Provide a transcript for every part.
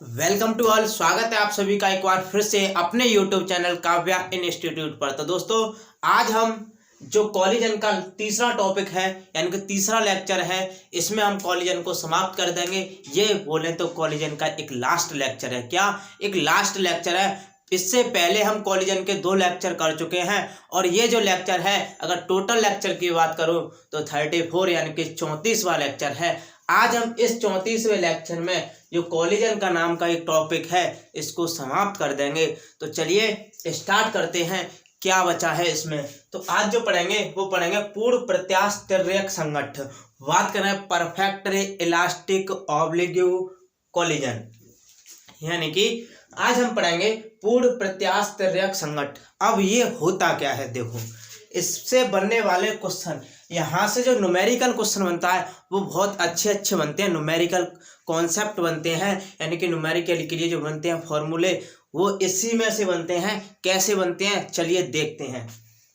Welcome to all. स्वागत है आप सभी का एक बार फिर से अपने यूट्यूब चैनल काव्या इंस्टीट्यूट पर। तो दोस्तों, आज हम जो कॉलिजन का तीसरा टॉपिक है यानी कि तीसरा लेक्चर है, इसमें हम कॉलिजन को समाप्त कर देंगे। ये बोले तो कॉलिजन का एक लास्ट लेक्चर है। क्या एक लास्ट लेक्चर है? इससे पहले हम कॉलिजन के 2 लेक्चर कर चुके हैं और ये जो लेक्चर है, अगर टोटल लेक्चर की बात करूं तो 34 यानी कि 34वां लेक्चर है। आज हम इस 34वें लेक्चर में जो कॉलिजन का नाम का एक टॉपिक है, इसको समाप्त कर देंगे। तो चलिए स्टार्ट करते हैं। क्या बचा है इसमें? तो आज जो पढ़ेंगे वो पढ़ेंगे पूर्ण प्रत्यास्थ संघट्ट। बात करें परफेक्ट इलास्टिक ऑब्लिग्यू कॉलिजन, यानी कि आज हम पढ़ेंगे पूर्ण प्रत्यास्थ संघट्ट। अब ये होता क्या है, देखो इससे बनने वाले क्वेश्चन, यहाँ से जो न्यूमेरिकल क्वेश्चन बनता है वो बहुत अच्छे बनते हैं। न्यूमेरिकल कॉन्सेप्ट बनते हैं, यानी कि न्यूमेरिकल के लिए जो बनते हैं फॉर्मूले, वो इसी में से बनते हैं। कैसे बनते हैं चलिए देखते हैं।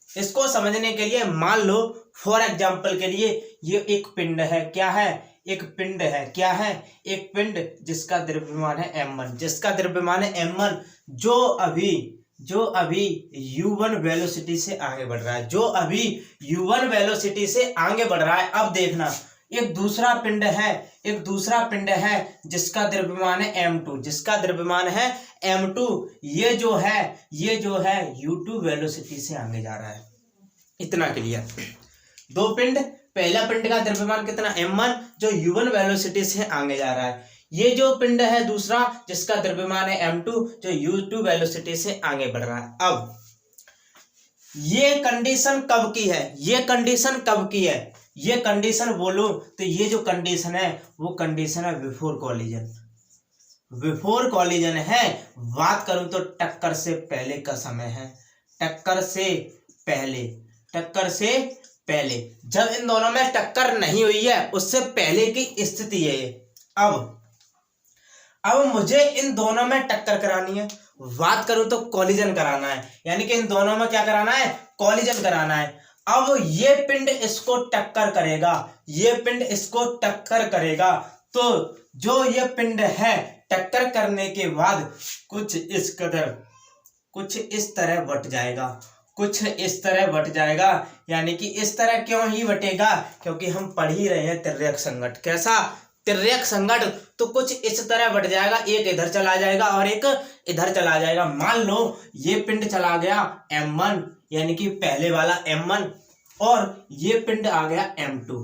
इसको समझने के लिए मान लो फॉर एग्जाम्पल के लिए ये एक पिंड है। क्या है? एक पिंड है। क्या है? एक पिंड जिसका द्रव्यमान है m1, जिसका द्रव्यमान है m1, जो अभी u1 वेलोसिटी से आगे बढ़ रहा है, जो अभी u1 वेलोसिटी से आगे बढ़ रहा है। अब देखना, एक दूसरा पिंड है जिसका द्रव्यमान है m2, जिसका द्रव्यमान है m2। ये जो है u2 वेलोसिटी से आगे जा रहा है। इतना क्लियर। 2 पिंड, पहला पिंड का द्रव्यमान कितना m1, जो u1 वेलोसिटी से आगे जा रहा है। ये जो पिंड है दूसरा, जिसका द्रव्यमान है m2, जो u2 वेलोसिटी से आगे बढ़ रहा है। अब ये कंडीशन कब की है? ये कंडीशन बोलो तो ये जो कंडीशन है वो कंडीशन है बिफोर कॉलिजन है। बात करूं तो टक्कर से पहले का समय है। टक्कर से पहले जब इन दोनों में टक्कर नहीं हुई है, उससे पहले की स्थिति है ये। अब मुझे इन दोनों में टक्कर करानी है। बात करूं तो कॉलिजन कराना है, यानी कि इन दोनों में क्या कराना है? कॉलिजन कराना है। अब ये पिंड इसको टक्कर करेगा, तो जो ये पिंड है टक्कर करने के बाद कुछ इस तरह बट जाएगा। यानी कि इस तरह क्यों ही बटेगा? क्योंकि हम पढ़ ही रहे हैं तिर्यक संघट्ट। कैसा? तिर्यक संघट्ट। तो कुछ इस तरह बढ़ जाएगा, एक इधर चला जाएगा और एक इधर चला जाएगा। मान लो ये पिंड चला गया m1, यानी कि पहले वाला m1, और ये पिंड आ गया m2।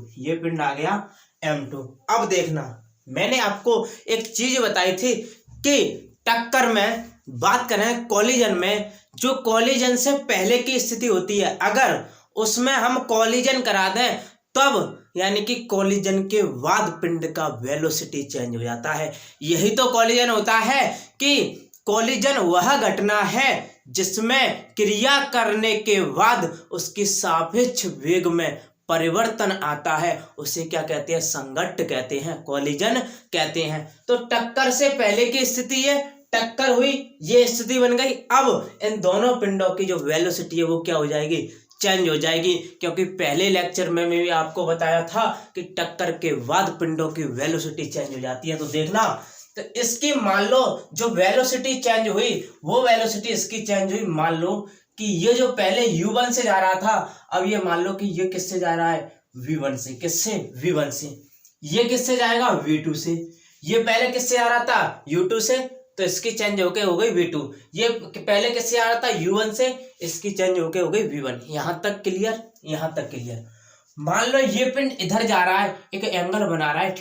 अब देखना, मैंने आपको एक चीज बताई थी कि टक्कर में, बात करें कॉलिजन में, जो कॉलिजन से पहले की स्थिति होती है, अगर उसमें हम कॉलिजन करा दें तब, यानी कि कॉलिजन के बाद पिंड का वेलोसिटी चेंज हो जाता है। यही तो कॉलिजन होता है कि कॉलिजन वह घटना है जिसमें क्रिया करने के बाद उसकी सापेक्ष वेग में परिवर्तन आता है। उसे क्या कहते हैं? संघट्ट कहते हैं, कॉलिजन कहते हैं। तो टक्कर से पहले की स्थिति है, टक्कर हुई, ये स्थिति बन गई। अब इन दोनों पिंडों की जो वेलोसिटी है वो क्या हो जाएगी? चेंज हो जाएगी। क्योंकि पहले लेक्चर में भी आपको बताया था कि टक्कर के बाद पिंडों की वेलोसिटी चेंज हो जाती है। तो देखना, तो इसकी मान लो जो वेलोसिटी चेंज हुई, वो वेलोसिटी इसकी चेंज हुई। मान लो कि ये जो पहले u1 से जा रहा था, अब ये मान लो कि ये किससे जा रहा है? v1 से। किससे? v1 से। ये किससे जाएगा? v2 से। ये पहले किससे आ रहा था? u2 से, तो इसकी चेंज होके हो गई v2। ये पहले किससे आ रहा था? u1 से, इसकी चेंज होके हो गई v1। यहां तक क्लियर। मान लो ये पिंड इधर जा रहा है, एक एंगल बना रहा है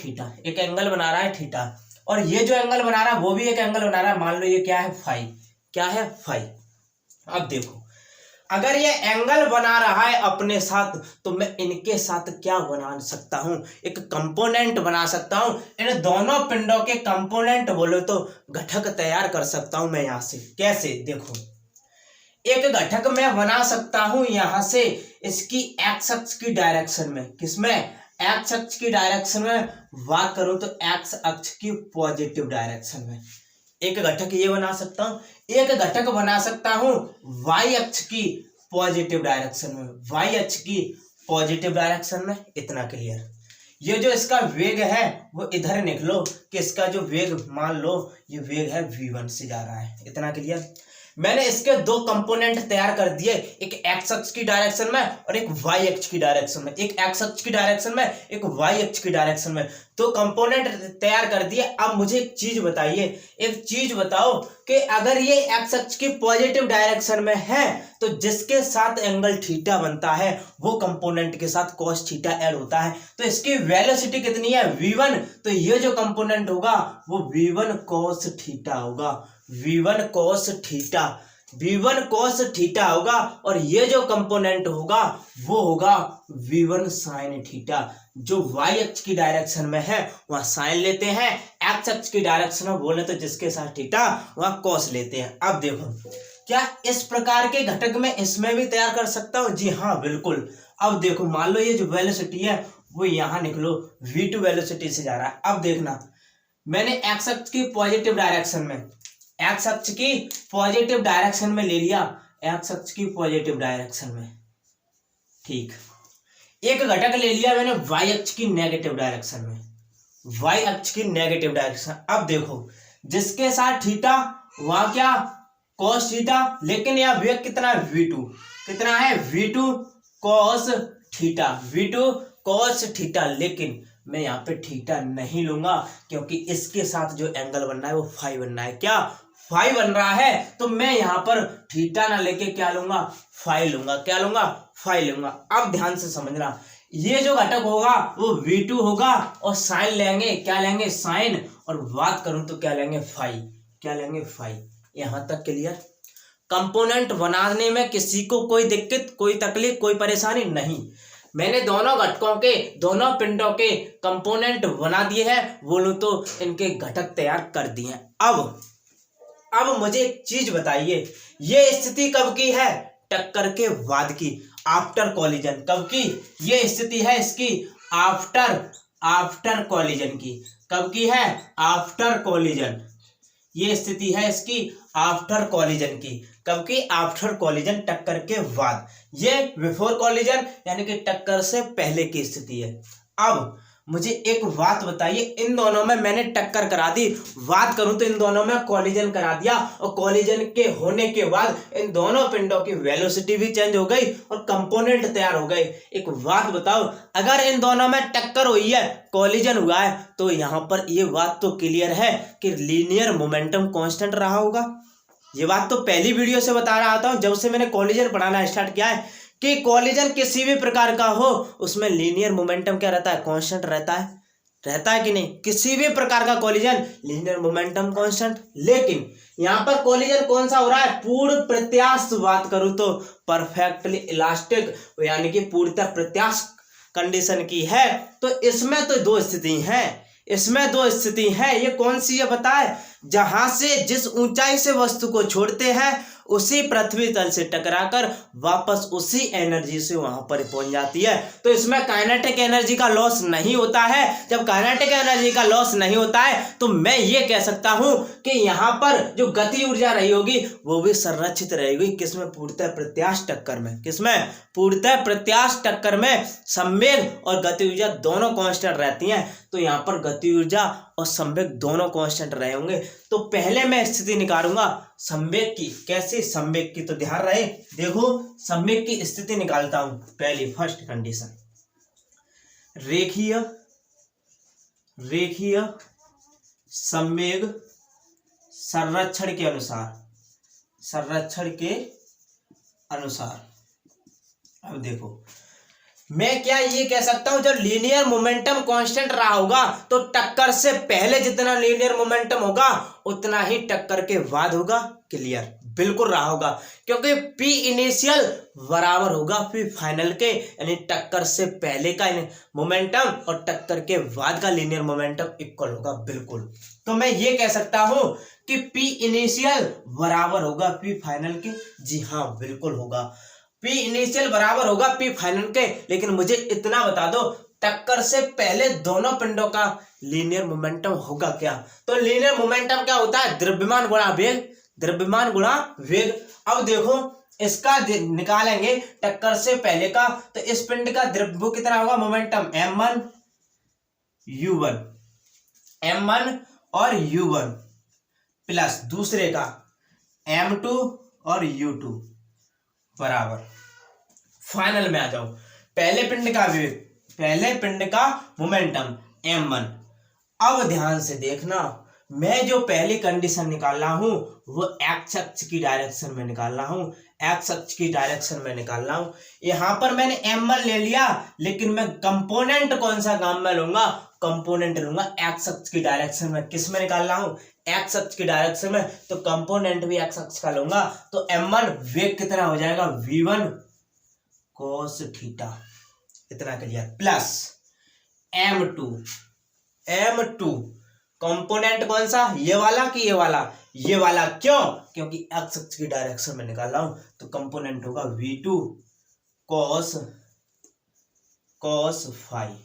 थीटा, और ये जो एंगल बना रहा है वो भी एक एंगल बना रहा है। मान लो ये क्या है? फाई। अब देखो, अगर ये एंगल बना रहा है अपने साथ, तो मैं इनके साथ क्या बना सकता हूं? एक कंपोनेंट बना सकता हूं। इन दोनों पिंडों के कंपोनेंट बोलो तो घटक तैयार कर सकता हूं मैं यहां से। कैसे? देखो, एक घटक मैं बना सकता हूं यहां से, इसकी एक्स अक्ष की डायरेक्शन में। किसमें? एक्स अक्ष की डायरेक्शन में। बात करूं तो एक्स अक्ष की पॉजिटिव डायरेक्शन में एक घटक ये बना सकता हूं। एक घटक बना सकता हूं वाई अक्ष की पॉजिटिव डायरेक्शन में, इतना क्लियर। ये जो इसका वेग है वो इधर निकलो कि इसका जो वेग मान लो ये वेग है v1 से जा रहा है। इतना क्लियर। मैंने इसके दो कंपोनेंट तैयार कर दिए, एक एक्स अक्ष की डायरेक्शन में और एक वाई अक्ष की डायरेक्शन में, एक एक्स अक्ष की डायरेक्शन में एक वाई अक्ष की डायरेक्शन में, दो कंपोनेंट तैयार कर दिए। अब मुझे एक चीज बताइए, एक चीज बताओ कि अगर ये एक्स अक्ष की पॉजिटिव डायरेक्शन में है तो जिसके साथ एंगल थीटा बनता है वो कंपोनेंट के साथ cos थीटा ऐड होता है। तो इसकी वेलोसिटी कितनी है v1, तो ये जो कंपोनेंट होगा वो v1 cos थीटा होगा, v1 cos theta, v1 cos theta होगा। और ये जो कंपोनेंट होगा वो होगा v1 sin थीटा। जो y अक्ष की डायरेक्शन में है वहां साइन लेते हैं, x अक्ष की डायरेक्शन में बोले तो जिसके साथ थीटा वहां cos लेते हैं। अब देखो क्या इस प्रकार के घटक में इसमें भी तैयार कर सकता हूं? जी हाँ बिल्कुल। अब देखो मान लो ये जो वेलोसिटी है वो यहां निकलो v2 वेलोसिटी से जा रहा है। अब देखना मैंने एक्स अक्ष की पॉजिटिव डायरेक्शन में, एक्स अक्ष की पॉजिटिव डायरेक्शन में ले लिया, एक्स अक्ष की पॉजिटिव डायरेक्शन में, ठीक। एक घटक ले लिया मैंने वाई अक्ष की नेगेटिव डायरेक्शन में, वाई अक्ष की नेगेटिव डायरेक्शन। अब देखो जिसके साथ थीटा वहां क्या cos थीटा, लेकिन यह वेग कितना है v2, कितना है v2 cos theta, v2 cos theta. लेकिन मैं यहाँ पे थीटा नहीं लूंगा क्योंकि इसके साथ जो एंगल बनना है वो फाई बनना है। क्या फाई बन रहा है, तो मैं यहाँ पर थीटा ना लेके क्या लूंगा, फाई लूंगा। क्या लूंगा, फाई लूंगा। अब ध्यान से समझना, ये जो घटक होगा वो v2 होगा और साइन लेंगे, क्या लेंगे साइन, और बात करूं तो क्या लेंगे फाई, क्या लेंगे फाई। यहां तक क्लियर। कंपोनेंट बनाने में किसी को कोई दिक्कत, कोई तकलीफ, कोई परेशानी नहीं। मैंने दोनों घटकों के, दोनों पिंडों के कंपोनेंट बना दिए हैं, बोलूं तो इनके घटक तैयार कर दिए हैं। अब मुझे एक चीज बताइए, ये स्थिति कब की है, टक्कर के बाद की, आफ्टर कॉलिजन। कब की ये स्थिति है इसकी, आफ्टर कॉलिजन की। कब की है, आफ्टर कॉलिजन। ये स्थिति है इसकी आफ्टर कॉलिजन की। कब की, आफ्टर कॉलिजन, टक्कर के बाद। ये बिफोर कॉलिजन यानी कि टक्कर से पहले की स्थिति है। अब मुझे एक बात बताइए, इन दोनों में मैंने टक्कर करा दी, बात करूं तो इन दोनों में कॉलिजन करा दिया, और कॉलिजन के होने के बाद इन दोनों पिंडों की वेलोसिटी भी चेंज हो गई और कंपोनेंट तैयार हो गए। एक बात बताओ, अगर इन दोनों में टक्कर हुई है, कॉलिजन हुआ है, तो यहां पर ये बात तो क्लियर है कि लीनियर मोमेंटम कांस्टेंट रहा होगा। ये बात तो पहली वीडियो से बता रहा था, जब से मैंने कॉलिजन पढ़ाना स्टार्ट किया है, कि कॉलिजन किसी भी प्रकार का हो उसमें लीनियर मोमेंटम क्या रहता है, कांस्टेंट रहता है। रहता है कि नहीं, किसी भी प्रकार का कॉलिजन लीनियर मोमेंटम कांस्टेंट। लेकिन यहाँ पर कॉलिजन कौन सा हो रहा है, पूर्ण प्रत्यास्थ। बात करूं तो परफेक्टली इलास्टिक यानी कि पूर्णतः प्रत्यास्थ कंडीशन की है। तो इसमें तो दो स्थिति हैं, इसमें दो स्थिति है। ये कौन सी है बताए, जहां से जिस ऊंचाई से वस्तु को छोड़ते हैं उसी पृथ्वी तल से टकराकर वापस उसी एनर्जी से वहां पर पहुंच जाती है। तो इसमें काइनेटिक एनर्जी का लॉस नहीं होता है। जब काइनेटिक एनर्जी का लॉस नहीं होता है तो मैं ये कह सकता हूं कि यहाँ पर जो गति ऊर्जा रही होगी वो भी संरक्षित रहेगी। किसमें, पूर्णतः प्रत्यास्थ टक्कर में। किसमें, पूर्णतः प्रत्यास्थ टक्कर में संवेग और गति ऊर्जा दोनों कांस्टेंट रहती हैं। तो यहाँ पर गति ऊर्जा और संवेग दोनों कांस्टेंट रहे होंगे। तो पहले मैं स्थिति निकालूंगा संवेग की। कैसे, संवेग की, तो ध्यान रहे, देखो संवेग की स्थिति निकालता हूं। पहली फर्स्ट कंडीशन, रेखीय संवेग संरक्षण के अनुसार। अब देखो मैं क्या ये कह सकता हूं, जब लीनियर मोमेंटम कांस्टेंट रहा होगा तो टक्कर से पहले जितना लीनियर मोमेंटम होगा उतना ही टक्कर के बाद होगा। क्लियर, बिल्कुल रहा होगा, क्योंकि P इनिशियल बराबर होगा P फाइनल के, यानी टक्कर से पहले का मोमेंटम और टक्कर के बाद का लीनियर मोमेंटम इक्वल होगा। बिल्कुल, तो मैं ये कह सकता हूं कि P इनिशियल बराबर होगा P फाइनल के। जी हाँ बिल्कुल होगा, P इनिशियल बराबर होगा P फाइनल के। लेकिन मुझे इतना बता दो, टक्कर से पहले दोनों पिंडों का लीनियर मोमेंटम होगा क्या? तो लीनियर मोमेंटम क्या होता है, द्रव्यमान गुणा वेग, द्रव्यमान गुणा वेग। अब देखो इसका निकालेंगे टक्कर से पहले का, तो इस पिंड का द्रव्य कितना होगा, मोमेंटम m1, U1, M1 और U1 प्लस दूसरे का M2 और U2 बराबर। फाइनल में आ जाओ। पहले पिंड का वेग, पहले पिंड का मोमेंटम M1। अब ध्यान से देखना, मैं जो पहली कंडीशन निकाल रहा हूं वो एक्स अक्ष की डायरेक्शन में निकाल रहा हूं, एक्स अक्ष की डायरेक्शन में निकाल रहा हूं। यहां पर मैंने M1 ले लिया, लेकिन मैं कंपोनेंट कौन सा काम में लूंगा, कंपोनेंट लूंगा एक्स अक्ष की डायरेक्शन में। किस में निकाल रहा हूं, एक्स अक्ष की डायरेक्शन में, तो कंपोनेंट भी एक्स अक्ष का लूंगा। तो M1 वेग कितना हो जाएगा, V1 cos थीटा, इतना क्लियर, प्लस M2 कंपोनेंट कौन सा, ये वाला कि ये वाला, ये वाला। क्यों, क्योंकि एक्स अक्ष की डायरेक्शन में निकाल रहा हूं, तो कंपोनेंट होगा V2 cos फाई।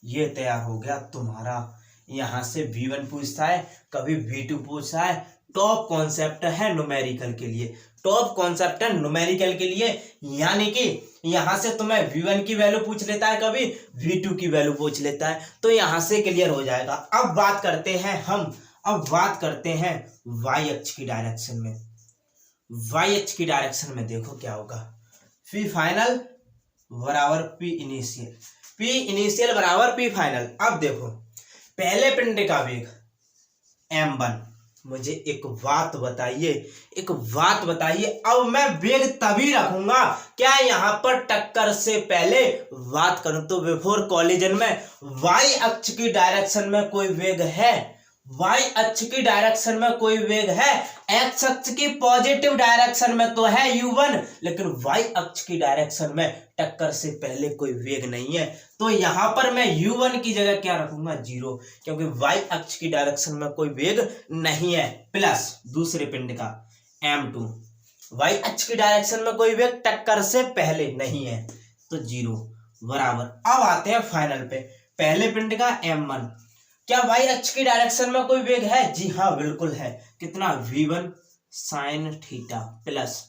ये तैयार हो गया तुम्हारा। यहां से V1 पूछता है, कभी V2 पूछता है। टॉप कॉन्सेप्ट है न्यूमेरिकल के लिए, टॉप कॉन्सेप्ट है न्यूमेरिकल के लिए। यानी कि यहां से तुम्हें V1 की वैल्यू पूछ लेता है, कभी V2 की वैल्यू पूछ लेता है, तो यहां से क्लियर हो जाएगा। अब बात करते हैं y अक्ष की डायरेक्शन में। y अक्ष की डायरेक्शन में देखो क्या होगा, P फाइनल बराबर P इनिशियल बराबर P फाइनल। अब देखो, पहले पिंड का वेग M1। मुझे एक बात बताइए, अब मैं वेग तभी रखूंगा क्या यहां पर टक्कर से पहले बात करूं तो बिफोर कॉलिजन में y अक्ष की डायरेक्शन में कोई वेग है, y अक्ष की डायरेक्शन में कोई वेग है। x अक्ष की पॉजिटिव डायरेक्शन में तो है U1, लेकिन y अक्ष की डायरेक्शन में टक्कर से पहले कोई वेग नहीं है। तो यहां पर मैं U1 की जगह क्या रखूंगा, 0, क्योंकि y अक्ष की डायरेक्शन में कोई वेग नहीं है। प्लस दूसरे पिंड का M2, y अक्ष की डायरेक्शन में कोई वेग टक्कर से पहले नहीं है, तो 0 बराबर। अब आते हैं फाइनल पे, पहले पिंड का M1। क्या y अक्ष की डायरेक्शन में कोई वेग है, जी हाँ बिल्कुल है। कितना, V1 sin theta plus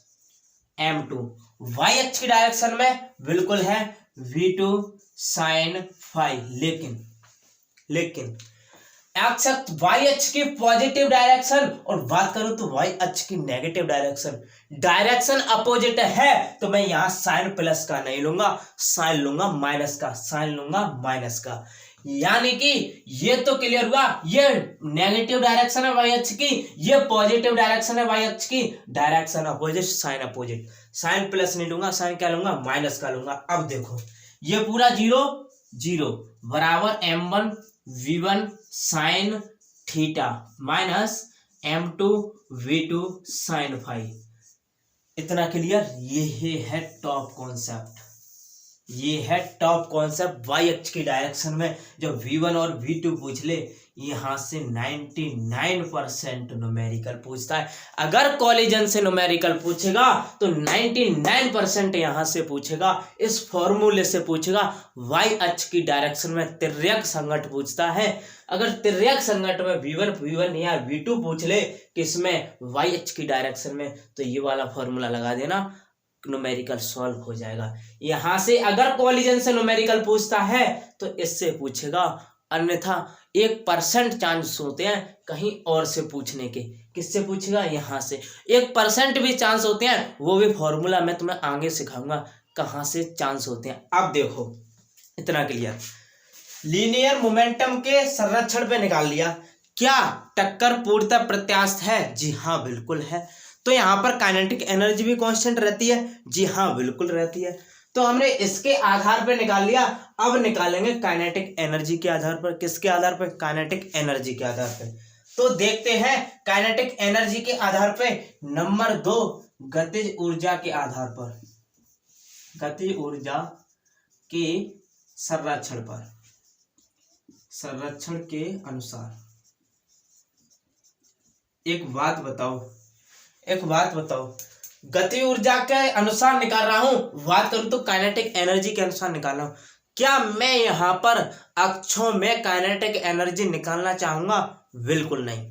M2, y अक्ष की डायरेक्शन में बिल्कुल है V2 sin फाई। लेकिन एक्स अक्ष, y अक्ष की पॉजिटिव डायरेक्शन और बात करूं तो y अक्ष की नेगेटिव डायरेक्शन अपोजिट है, तो मैं यहां साइन प्लस का नहीं लूंगा, साइन लूंगा माइनस का। यानी कि ये तो क्लियर हुआ, ये नेगेटिव डायरेक्शन है y अक्ष की, ये पॉजिटिव डायरेक्शन है y अक्ष की, direction opposite sign opposite. Sign plus नहीं लूंगा, साइन क्या लूंगा, माइनस का लूंगा। अब देखो, ये पूरा 0 बराबर M1 V1 sign theta minus M2 V2 sign phi. इतना क्लियर। ये है टॉप कॉन्सेप्ट, y अक्ष की डायरेक्शन में जो V1 और V2 पूछ ले, यहां से 99% न्यूमेरिकल पूछता है। अगर कॉलिजन से न्यूमेरिकल पूछेगा तो 99% यहां से पूछेगा, इस फॉर्मूले से पूछेगा। y अक्ष की डायरेक्शन में तिर्यक संघट पूछता है। अगर तिर्यक संघट में V1 या V2 पूछ ले, किसमें, y अक्ष की डायरेक्शन में, तो ये वाला फॉर्मूला लगा देना, न्यूमेरिकल सॉल्व हो जाएगा। यहां से अगर कॉलिजन से न्यूमेरिकल पूछता है तो इससे पूछेगा, अन्यथा 1% चांस होते हैं कहीं और से पूछने के। किससे पूछेगा, यहां से 1% भी चांस होते हैं, वो भी फॉर्मूला मैं तुम्हें आगे सिखाऊंगा कहां से चांस होते हैं। अब देखो, इतना क्लियर। लीनियर मोमेंटम के संरक्षण पे निकाल लिया। क्या टक्कर पूर्णतः प्रत्यास्थ है, जी हाँ बिल्कुल है। तो यहां पर काइनेटिक एनर्जी भी कांस्टेंट रहती है, जी हाँ बिल्कुल रहती है। तो हमने इसके आधार पर निकाल लिया। अब निकालेंगे काइनेटिक एनर्जी के आधार पर। किसके आधार पर, काइनेटिक एनर्जी के आधार पर। तो देखते हैं काइनेटिक एनर्जी के आधार पर। नंबर 2, गतिज ऊर्जा के आधार पर, गतिज ऊर्जा के संरक्षण के अनुसार। एक बात बताओ, गति ऊर्जा के अनुसार निकाल रहा हूं, बात करूं तो काइनेटिक एनर्जी के अनुसार निकाल रहा हूं। क्या मैं यहां पर अक्षों में काइनेटिक एनर्जी निकालना चाहूंगा, बिल्कुल नहीं।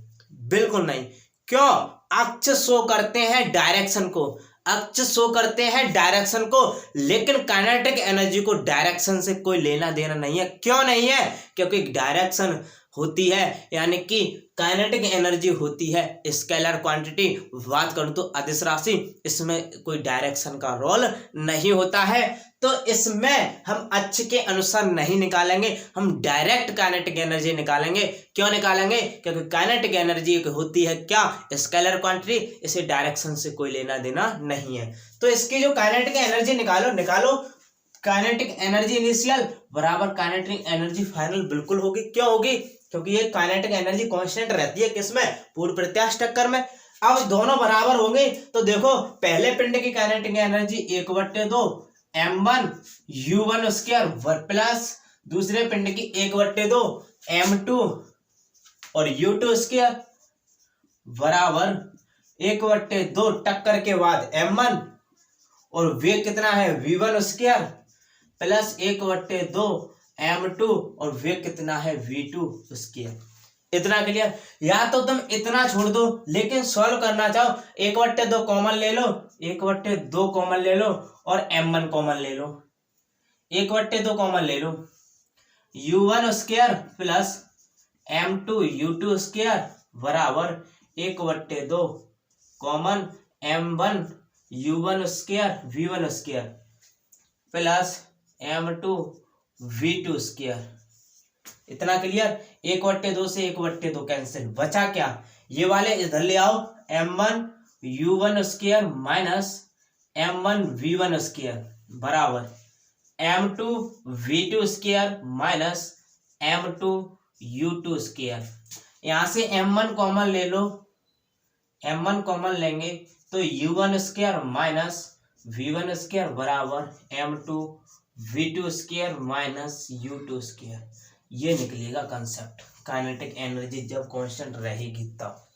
क्यों, अक्ष शो करते हैं डायरेक्शन को, अक्ष शो करते हैं डायरेक्शन को, लेकिन काइनेटिक एनर्जी को डायरेक्शन से कोई लेना देना नहीं है। क्यों नहीं है? क्योंकि डायरेक्शन होती है, यानी कि काइनेटिक एनर्जी होती है स्केलर क्वांटिटी। बात करूं तो अदिश राशि, इसमें कोई डायरेक्शन का रोल नहीं होता है, तो इसमें हम अक्ष के अनुसार नहीं निकालेंगे, हम डायरेक्ट काइनेटिक एनर्जी निकालेंगे। क्यों निकालेंगे? क्योंकि काइनेटिक एनर्जी एक होती है क्या? स्केलर क्वांटिटी, इसे डायरेक्शन से कोई लेना देना नहीं है। तो इसकी जो काइनेटिक एनर्जी निकालो काइनेटिक एनर्जी इनिशियल बराबर काइनेटिक एनर्जी फाइनल बिल्कुल होगी। क्यों होगी? क्योंकि ये काइनेटिक एनर्जी कांस्टेंट रहती है किसमें? पूर्व प्रत्यास्थ टक्कर में। अब दोनों बराबर होंगे तो देखो पहले पिंड की kinetic energy 1/2 m1 u1 square plus दूसरे पिंड की 1/2 m2 और u2 स्क्वायर बराबर 1/2 टक्कर के बाद m1 और वेग कितना है? v1 स्क्वायर प्लस 1/2 m2 और वेग कितना है? v2 square. इतना क्लियर? या तो तुम इतना छोड़ दो, लेकिन सॉल्व करना चाहो 1/2 कॉमन ले लो, 1/2 कॉमन ले लो और m1 कॉमन ले लो, 1/2 कॉमन ले लो, u1 square plus m2 u2 square बराबर 1/2 common m1 u1 square v1 square plus m2 v2 square. इतना क्लियर? 1/2 से 1/2 कैंसिल, बचा क्या? ये वाले इधर ले आओ, m1 u1 square minus m1 v1 square बराबर m2 v2 square minus m2 u2 square. यहां से m1 कॉमन ले लो, m1 कॉमन लेंगे तो u1 square minus v1 square बराबर m2 v2 square minus u2 square. ये निकलेगा कंसेप्ट। काइनेटिक एनर्जी जब कांस्टेंट रहेगी तब,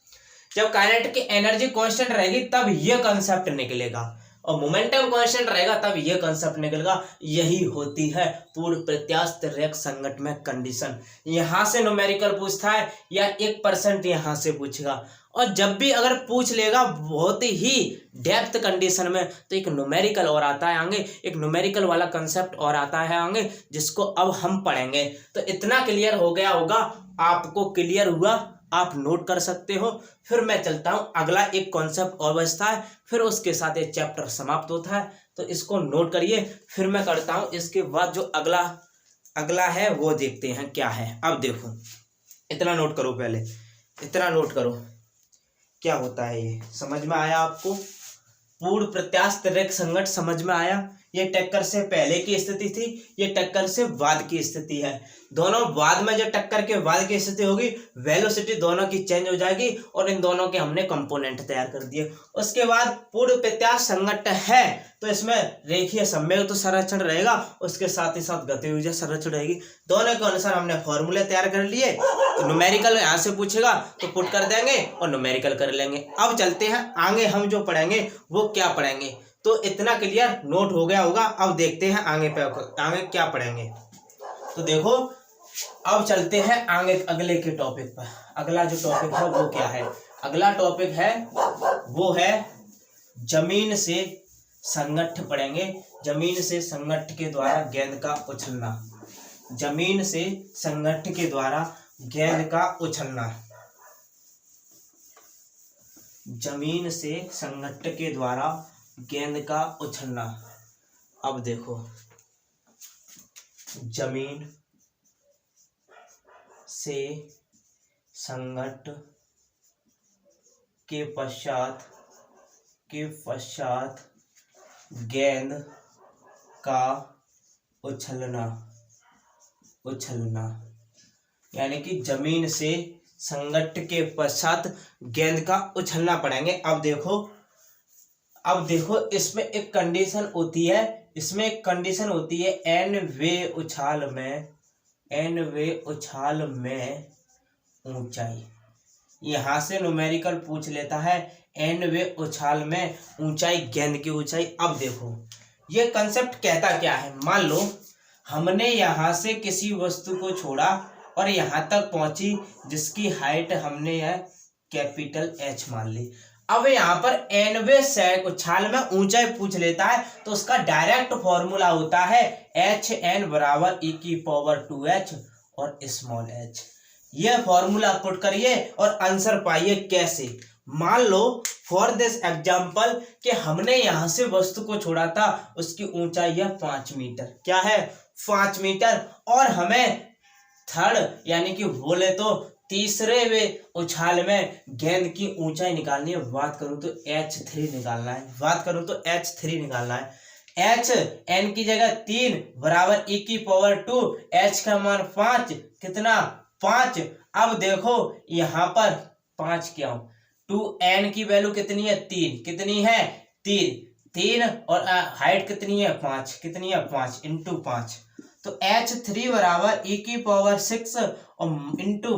जब काइनेटिक एनर्जी कांस्टेंट रहेगी तब ये कंसेप्ट निकलेगा, और मोमेंटम कांस्टेंट रहेगा तब ये कंसेप्ट निकलेगा। यही होती है पूर्व प्रत्यास्थ रेख संगत में कंडीशन। यहाँ से न्यूमेरिकल पूछता है या 1% यहाँ से पूछेगा, और जब भी अगर पूछ लेगा बहुत ही डेप्थ कंडीशन में तो एक न्यूमेरिकल और आता है आगे, एक न्यूमेरिकल वाला कंसेप्ट और आता है आगे, जिसको अब हम पढ़ेंगे। तो इतना क्लियर हो गया होगा, आपको क्लियर हुआ, आप नोट कर सकते हो। फिर मैं चलता हूँ, अगला एक कॉन्सेप्ट और बचता है, फिर उसके साथ एक चैप्टर समाप्त होता है, तो इसको नोट करिए। फिर मैं करता हूँ इसके बाद जो अगला है वो देखते हैं क्या है। अब देखो, इतना नोट करो, पहले इतना नोट करो क्या होता है। ये समझ में आया आपको? पूर्व प्रत्यास्थ रेख संगत समझ में आया? ये टक्कर से पहले की स्थिति थी, ये टक्कर से बाद की स्थिति है। दोनों बाद में जो टक्कर के बाद की स्थिति होगी, वेलोसिटी दोनों की चेंज हो जाएगी, और इन दोनों के हमने कंपोनेंट तैयार कर दिए। उसके बाद पूर्व प्रत्यास्थ संगत है तो इसमें रेखीय सम्मेय तो संरक्षण रहेगा, उसके साथ ही साथ गति ऊर्जा संरक्षण रहेगी। दोनों के अनुसार हमने फॉर्मूले तैयार कर लिए। न्यूमेरिकल यहाँ से पूछेगा तो पुट कर देंगे और न्यूमेरिकल कर लेंगे। अब चलते हैं आगे, हम जो पढ़ेंगे वो क्या पढ़ेंगे। तो इतना क्लियर नोट हो गया होगा। अब देखते हैं आगे क्या पढ़ेंगे। तो देखो, अब चलते हैं आगे अगले के टॉपिक पर। अगला जो टॉपिक है वो क्या है? अगला टॉपिक है वो है जमीन से संगठ पढ़ेंगे। जमीन से संगठ के द्वारा गेंद का उछलना, जमीन से संगठ के द्वारा गेंद का उछलना, जमीन से संगठ के द्वारा गेंद का उछलना। अब देखो, जमीन से संगठ के पश्चात गेंद का उछलना, यानी कि जमीन से संगठ के पश्चात गेंद का उछलना पड़ेंगे। अब देखो इसमें एक कंडीशन होती है, एन वे उछाल में ऊंचाई। यहाँ से न्यूमेरिकल पूछ लेता है, एन वे उछाल में ऊंचाई, गेंद की ऊंचाई। अब देखो ये कंसेप्ट कहता क्या है। मान लो हमने यहाँ से किसी वस्तु को छोड़ा और यहाँ तक पहुंची, जिसकी हाइट हमने यह कैपिटल H मान ली। अब यहाँ पर nवें सेक उछाल में ऊंचाई पूछ लेता है तो उसका डायरेक्ट फॉर्मूला होता है hn बराबर e⁻²h और स्मॉल h। यह फॉर्मूला पुट करिए और आंसर पाइए कैसे। मान लो फॉर दिस एग्जाम्पल कि हमने यहां से वस्तु को छोड़ा था, उसकी ऊंचाई है 5 मीटर। क्या है? 5 मीटर। और हमें थर्ड यानी कि बोले तो तीसरे वे उछाल में गेंद की ऊंचाई निकालनी है। बात करूं तो h3 निकालना है। बात करूं तो h3 निकालना है। h n की जगह 3 बराबर e⁻², h का मान 5, कितना? 5। अब देखो यहाँ पर 5 क्यों? 2n की वैल्यू कितनी है? 3। कितनी है? 3 और हाइट कितनी है? 5। कितनी है? 5 इंटू 5। तो h3 बराबर e⁻6 और इंटू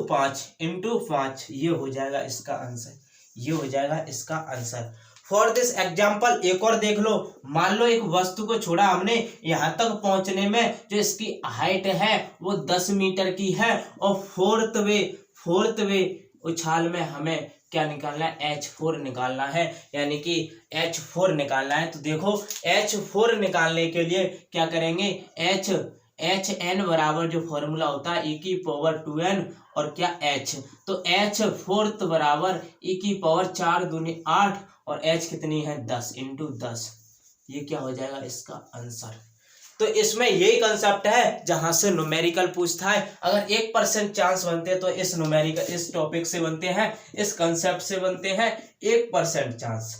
5 ये हो जाएगा इसका आंसर। ये हो जाएगा इसका आंसर। फॉर दिस एग्जाम्पल एक और देख लो। मान लो एक वस्तु को छोड़ा हमने, यहाँ तक पहुंचने में जो इसकी हाइट है वो 10 मीटर की है और फोर्थ वे उछाल में हमें क्या निकालना है? h4 निकालना है, यानी कि h4 निकालना है। तो देखो h4 निकालने के लिए क्या करेंगे? hn बराबर जो फॉर्मूला होता है e⁻²n और क्या h, तो h4 बराबर e⁻4 दूनी 8 और h कितनी है? 10 इंटू 10। ये क्या हो जाएगा इसका आंसर। तो इसमें यही कंसेप्ट है जहां से न्यूमेरिकल पूछता है। अगर 1% चांस बनते हैं तो इस टॉपिक से बनते हैं, इस कंसेप्ट से बनते हैं 1% चांस,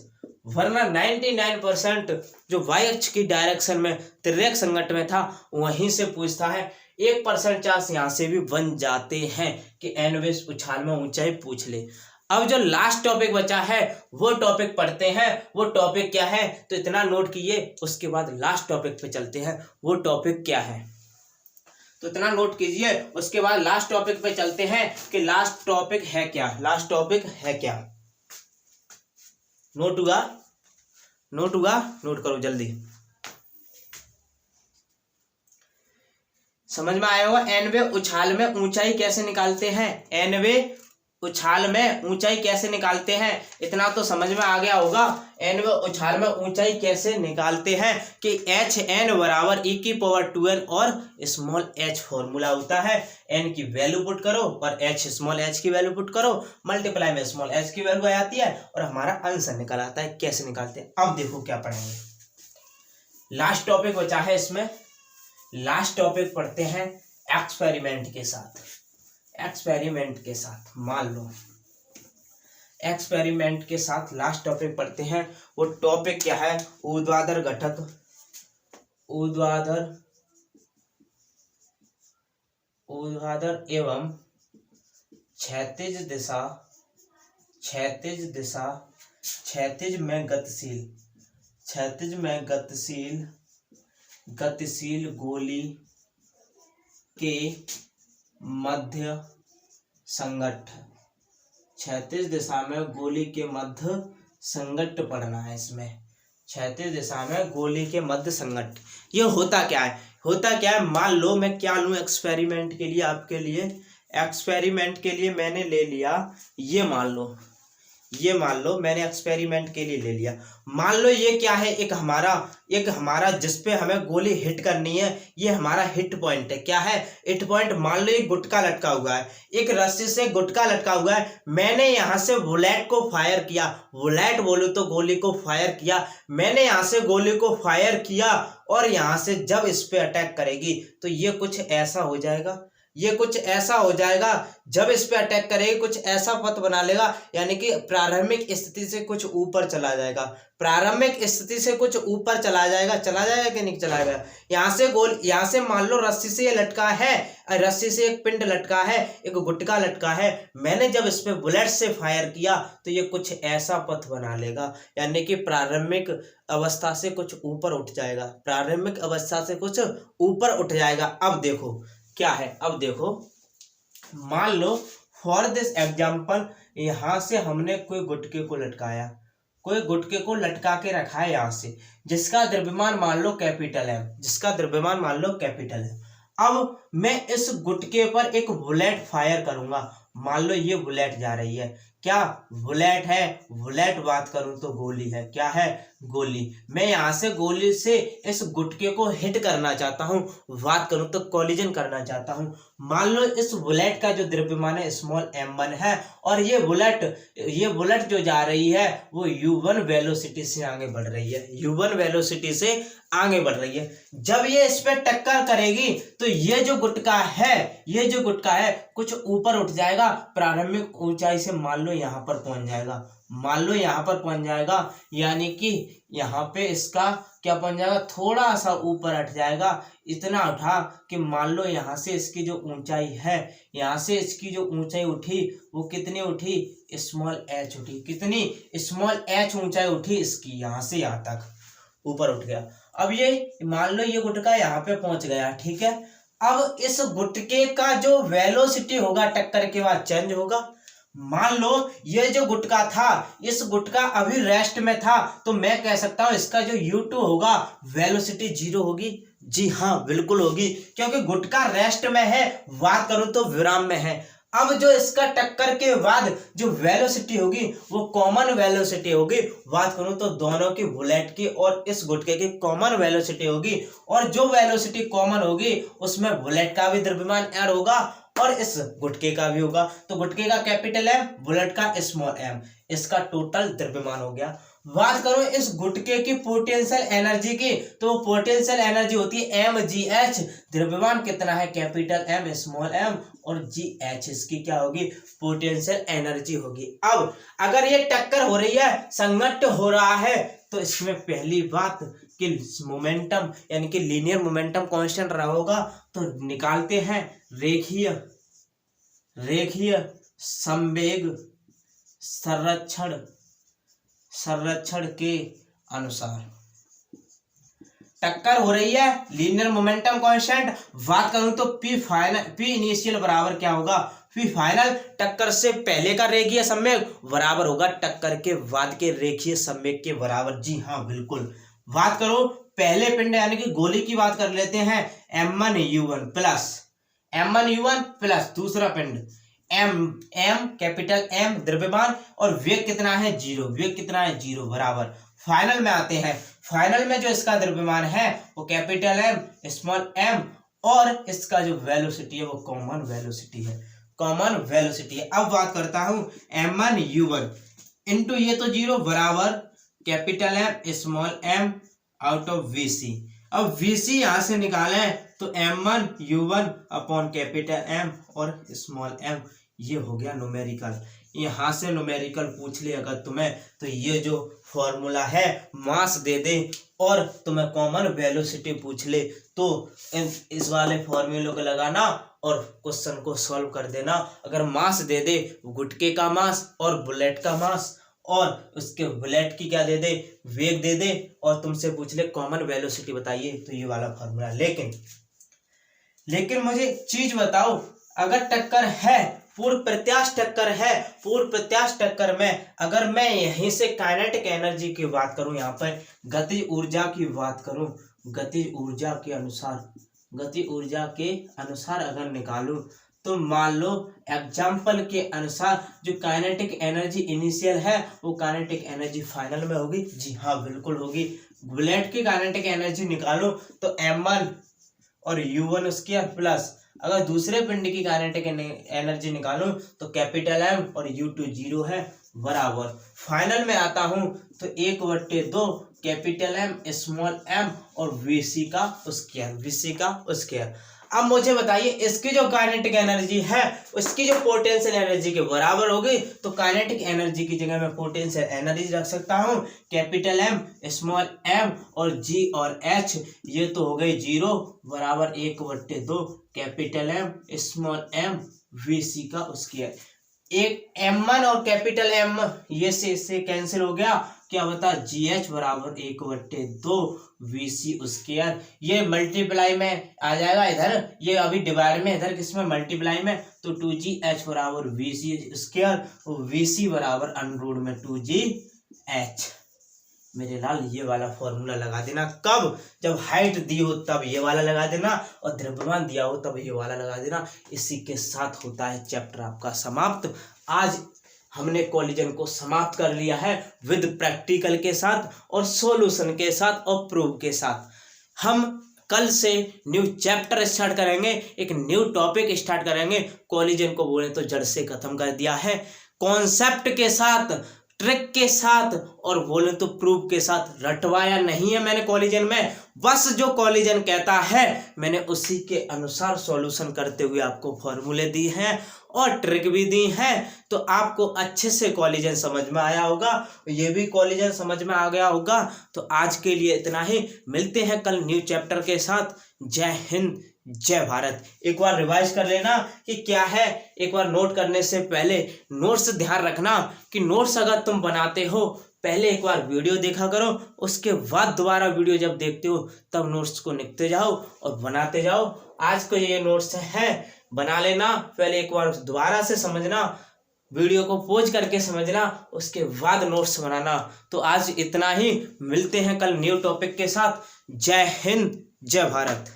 वरना 99% जो वाई अक्ष की डायरेक्शन में तिर्यक संकट में था वहीं से पूछता है। 1% चांस यहाँ से भी बन जाते हैं कि nवें उछाल में ऊंचाई पूछ ले। अब जो लास्ट टॉपिक बचा है वो टॉपिक पढ़ते हैं। वो टॉपिक क्या है? तो इतना नोट कीजिए, उसके बाद लास्ट टॉपिक पे चलते हैं। वो टॉपिक क्या है? तो इतना नोट कीजिए, उसके बाद लास्ट टॉपिक पे चलते हैं कि लास्ट टॉपिक है क्या। लास्ट टॉपिक है क्या? नोट हुआ? नोट करो जल्दी। समझ में आया होगा nवें उछाल में ऊंचाई कैसे निकालते हैं। nवें उछाल में ऊंचाई कैसे निकालते हैं, इतना तो समझ में आ गया होगा। nवें उछाल में ऊंचाई कैसे निकालते हैं कि hn बराबर e⁻²n और स्मॉल h फॉर्मूला होता है। n की वैल्यू पुट करो और h स्मॉल h की वैल्यू पुट करो, मल्टीप्लाई में स्मॉल h की वैल्यू आ जाती है और हमारा आंसर निकल आता है। कैसे निकालते हैं अब देखो क्या पढ़ेंगे। लास्ट टॉपिक बचा है इसमें। लास्ट टॉपिक पढ़ते हैं एक्सपेरिमेंट के साथ। मान लो एक्सपेरिमेंट के साथ लास्ट टॉपिक पढ़ते हैं। वो टॉपिक क्या है? ऊर्ध्वाधर घटक, ऊर्ध्वाधर एवं क्षैतिज में गतिशील गोली के मध्य संघट्ट। क्षैतिज दिशा में गोली के मध्य संघट्ट पढ़ना है इसमें। क्षैतिज दिशा में गोली के मध्य संघट्ट। ये होता क्या है? मान लो मैं क्या लूं एक्सपेरिमेंट के लिए, आपके लिए एक्सपेरिमेंट के लिए मैंने ले लिया, ये मान लो मैंने एक्सपेरिमेंट के लिए ले लिया। मान लो ये क्या है? एक हमारा जिस पे हमें गोली हिट करनी है, ये हमारा हिट पॉइंट है। क्या है? Hit point. मान लो एक गुटका लटका हुआ है, एक रस्सी से गुटका लटका हुआ है। मैंने यहाँ से बुलेट को फायर किया, बुलेट बोलूं तो गोली को फायर किया। मैंने यहाँ से गोली को फायर किया और यहाँ से जब इस पे अटैक करेगी तो ये कुछ ऐसा हो जाएगा। जब इस पे अटैक करेगी कुछ ऐसा पथ बना लेगा, यानी कि प्रारंभिक स्थिति से कुछ ऊपर चला जाएगा। चला जाएगा कि नहीं चलाएगा? यहाँ से मान लो रस्सी से ये लटका है, रस्सी से एक पिंड लटका है, एक गुटका लटका है। मैंने जब इस पे बुलेट से फायर किया तो ये कुछ ऐसा पथ बना लेगा, यानी कि प्रारंभिक अवस्था से कुछ ऊपर उठ जाएगा। अब देखो क्या है। अब देखो मान लो फॉर दिस एग्जाम्पल, यहाँ से हमने कोई गुटके को लटका के रखा है यहाँ से, जिसका द्रव्यमान मान लो कैपिटल है। अब मैं इस गुटके पर एक बुलेट फायर करूंगा। मान लो ये बुलेट जा रही है, क्या बुलेट है? बुलेट बात करूं तो गोली है। क्या है? गोली। मैं यहाँ से गोली से इस गुटके को हिट करना चाहता हूँ, बात करूं तो कॉलिजन करना चाहता हूँ। मान लो इस बुलेट का जो द्रव्यमान है स्मॉल m1 है, और ये बुलेट जो जा रही है वो u1 वेलोसिटी से आगे बढ़ रही है, u1 वेलोसिटी से आगे बढ़ रही है। जब ये इस पे टक्कर करेगी तो ये जो गुटका है कुछ ऊपर उठ जाएगा, प्रारंभिक ऊंचाई से मान लो यहाँ पर पहुंच जाएगा, यानी कि यहाँ पे इसका क्या पहुंच जाएगा, थोड़ा सा ऊपर हट जाएगा। इतना उठा कि मान लो यहाँ से इसकी जो ऊंचाई है, यहाँ से इसकी जो ऊंचाई उठी वो कितनी उठी, स्मॉल h उठी। कितनी? स्मॉल h ऊंचाई उठी इसकी, यहाँ से यहाँ तक ऊपर उठ गया। अब ये मान लो ये गुटका यहाँ पे पहुंच गया, ठीक है। अब इस गुटके का जो वेलोसिटी होगा टक्कर के बाद चेंज होगा। मान लो ये जो गुटका था, इस गुटका अभी रेस्ट में था, तो मैं कह सकता हूं इसका जो u2 होगा वेलोसिटी 0 होगी। जी हाँ, बिल्कुल होगी, क्योंकि गुटका रेस्ट में है, बात करूं तो विराम में है। अब जो इसका टक्कर के बाद जो वेलोसिटी होगी वो कॉमन वेलोसिटी होगी, बात करूं तो दोनों की, बुलेट की और इस गुटके की कॉमन वेलोसिटी होगी। और जो वेलोसिटी कॉमन होगी उसमें बुलेट का भी द्रव्यमान ऐड होगा और इस गुटके का भी होगा। तो गुटके का कैपिटल M, बुलेट का स्मॉल m, इसका टोटल द्रव्यमान हो गया। बात करो इस गुटके की पोटेंशियल एनर्जी की, तो पोटेंशियल एनर्जी होती है mgh। द्रव्यमान कितना है, कैपिटल M स्मॉल m, और gh इसकी क्या होगी, पोटेंशियल एनर्जी होगी। अब अगर ये टक्कर हो रही है, संघट्ट हो रहा है, तो इसमें पहली बात कि मोमेंटम यानी कि लीनियर मोमेंटम कांस्टेंट रहा होगा। तो निकालते हैं रेखीय संवेग संरक्षण के अनुसार टक्कर हो रही है, लीनियर मोमेंटम कांस्टेंट। बात करूं तो पी इनिशियल बराबर क्या होगा, पी फाइनल टक्कर से पहले का रेखीय संवेग बराबर होगा टक्कर के बाद के रेखीय संवेग के बराबर। जी हाँ, बिल्कुल। बात करो पहले पिंड यानी कि गोली की बात कर लेते हैं, m1u1 प्लस दूसरा पिंड m कैपिटल M द्रव्यमान, और वेग कितना है, 0 बराबर। फाइनल में आते हैं, फाइनल में जो इसका द्रव्यमान है वो कैपिटल M स्मॉल m, और इसका जो वेलोसिटी है वो कॉमन वेलोसिटी है। अब बात करता हूं m1u1 इंटू ये तो 0 बराबर capital M small m out of vc। अब vc यहां से निकालें तो m1u1 अपॉन कैपिटल M और स्मॉल m, ये हो गया न्यूमेरिकल। यहाँ से न्यूमेरिकल पूछ ले अगर तुम्हें, तो ये जो फॉर्मूला है मास दे दे और तुम्हें कॉमन वेलोसिटी पूछ ले, तो इस वाले फॉर्मूले को लगाना और क्वेश्चन को सॉल्व कर देना। अगर मास दे दे, गुटके का मास और बुलेट का मास, और उसके बुलेट की क्या दे दे, वेग दे दे, और तुमसे पूछ ले कॉमन वेलोसिटी बताइए, तो ये वाला फॉर्मूला। लेकिन मुझे चीज बताओ, अगर टक्कर है, पूर्व प्रत्यास्थ टक्कर में अगर मैं यहीं से काइनेटिक एनर्जी की बात करूं, यहाँ पर गतिज ऊर्जा की बात करूं, गतिज ऊर्जा के अनुसार अगर निकालूं, तो मान लो एग्जाम्पल के अनुसार जो काइनेटिक एनर्जी इनिशियल है वो काइनेटिक एनर्जी फाइनल में होगी। जी हाँ, बिल्कुल होगी। बुलेट की काइनेटिक एनर्जी निकालो तो m1 और u1 स्क्वायर प्लस, अगर दूसरे पिंड की काइनेटिक एनर्जी निकालूं तो कैपिटल M और u2 0 है, बराबर। फाइनल में आता हूं तो 1/2 कैपिटल M स्मॉल m और vc का स्क्वायर। अब मुझे बताइए इसकी जो काइनेटिक एनर्जी है उसकी जो पोटेंशियल एनर्जी के बराबर होगी, तो काइनेटिक एनर्जी की जगह मैं पोटेंशियल एनर्जी रख सकता हूं, कैपिटल M स्मॉल m और g और h, ये तो हो गई 0 बराबर 1/2 capital M small m vc का स्क्वायर। एक m1 और कैपिटल M ये से इससे कैंसिल हो गया, क्या बता, GH बराबर 1/2 VC स्क्वायर। ये मल्टीप्लाई में आ जाएगा इधर, ये अभी डिवाइड में, इधर किसमें मल्टीप्लाई में, तो 2GH बराबर VC स्क्वायर और VC बराबर √2GH। मेरे लाल ये वाला फॉर्मूला लगा देना। कब? जब हाइट दी हो तब ये वाला लगा देना, और द्रव्यमान दिया हो तब ये वाला लगा देना। इसी के साथ होता है चैप्टर आपका समाप्त। आज हमने कॉलिजन को समाप्त कर लिया है विद प्रैक्टिकल के साथ और सॉल्यूशन के साथ और प्रूफ के साथ। हम कल से न्यू चैप्टर स्टार्ट करेंगे, एक न्यू टॉपिक स्टार्ट करेंगे। कॉलिजन को बोले तो जड़ से खत्म कर दिया है, कॉन्सेप्ट के साथ, ट्रिक के साथ और बोले तो प्रूफ के साथ। रटवाया नहीं है मैंने कॉलिजन में, बस जो कॉलिजन कहता है मैंने उसी के अनुसार सॉल्यूशन करते हुए आपको फॉर्मूले दी हैं और ट्रिक भी दी हैं। तो आपको अच्छे से कॉलिजन समझ में आया होगा, ये भी कॉलिजन समझ में आ गया होगा। तो आज के लिए इतना ही, मिलते हैं कल न्यू चैप्टर के साथ। जय हिंद, जय भारत। एक बार रिवाइज कर लेना कि क्या है, एक बार नोट करने से पहले नोट्स ध्यान रखना कि नोट्स अगर तुम बनाते हो पहले एक बार वीडियो देखा करो, उसके बाद दोबारा वीडियो जब देखते हो तब नोट्स को लिखते जाओ और बनाते जाओ। आज को ये नोट्स है, बना लेना, पहले एक बार दोबारा से समझना, वीडियो को पॉज करके समझना, उसके बाद नोट्स बनाना। तो आज इतना ही, मिलते हैं कल न्यू टॉपिक के साथ। जय हिंद, जय भारत।